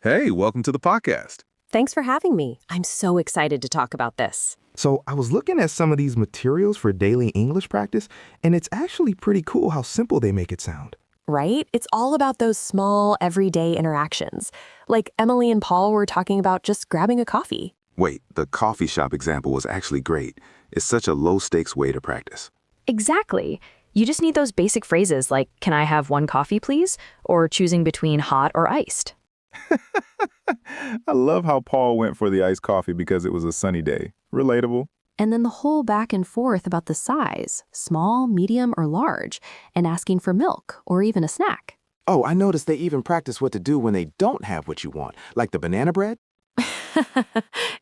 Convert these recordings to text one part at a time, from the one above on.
Hey, welcome to the podcast. Thanks for having me. I'm so excited to talk about this. So I was looking at some of these materials for daily English practice, and it's actually pretty cool how simple they make it sound. Right? It's all about those small, everyday interactions. Like Emily and Paul were talking about just grabbing a coffee. Wait, the coffee shop example was actually great. It's such a low-stakes way to practice. Exactly. You just need those basic phrases like, can I have one coffee, please? Or choosing between hot or iced. I love how Paul went for the iced coffee because it was a sunny day. Relatable. And then the whole back and forth about the size, small, medium, or large, and asking for milk or even a snack. Oh, I noticed they even practice what to do when they don't have what you want, like the banana bread.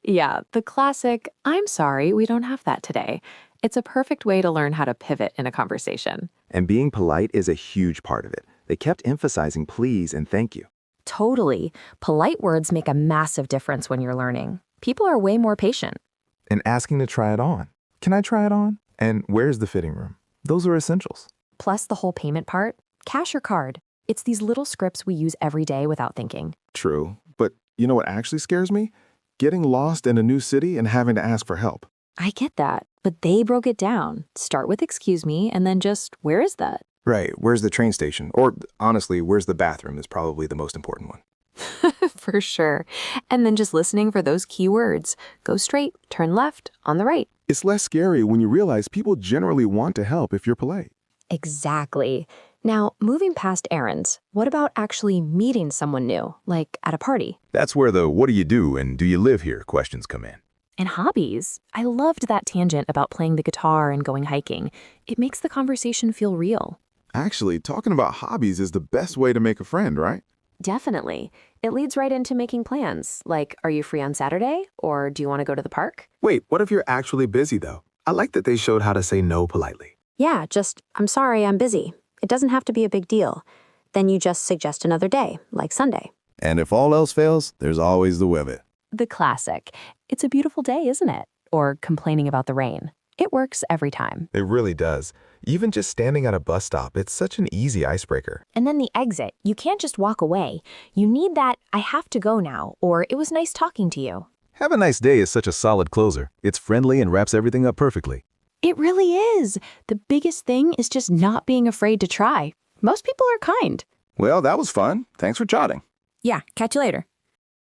Yeah, the classic, I'm sorry, we don't have that today. It's a perfect way to learn how to pivot in a conversation. And being polite is a huge part of it. They kept emphasizing please and thank you. Totally. Polite words make a massive difference when you're learning. People are way more patient. And asking to try it on. Can I try it on? And where's the fitting room? Those are essentials. Plus the whole payment part, cash or card. It's these little scripts we use every day without thinking. True. But you know what actually scares me? Getting lost in a new city and having to ask for help. I get that, but they broke it down. Start with excuse me, and then just, where is that? Right, where's the train station? Or honestly, where's the bathroom is probably the most important one. For sure. And then just listening for those key words. Go straight, turn left, on the right. It's less scary when you realize people generally want to help if you're polite. Exactly. Now, moving past errands, what about actually meeting someone new, like at a party? That's where the what do you do and do you live here questions come in. And hobbies. I loved that tangent about playing the guitar and going hiking. It makes the conversation feel real. Actually, talking about hobbies is the best way to make a friend, right? Definitely. It leads right into making plans, like, are you free on Saturday? Or do you want to go to the park? Wait, what if you're actually busy though? I like that they showed how to say no politely. Yeah, just, I'm sorry, I'm busy. It doesn't have to be a big deal. Then you just suggest another day, like Sunday. And if all else fails, there's always the weather. The classic. It's a beautiful day, isn't it? Or complaining about the rain. It works every time. It really does. Even just standing at a bus stop, it's such an easy icebreaker. And then the exit. You can't just walk away. You need that, I have to go now, or it was nice talking to you. Have a nice day is such a solid closer. It's friendly and wraps everything up perfectly. It really is. The biggest thing is just not being afraid to try. Most people are kind. Well, that was fun. Thanks for chatting. Yeah, catch you later.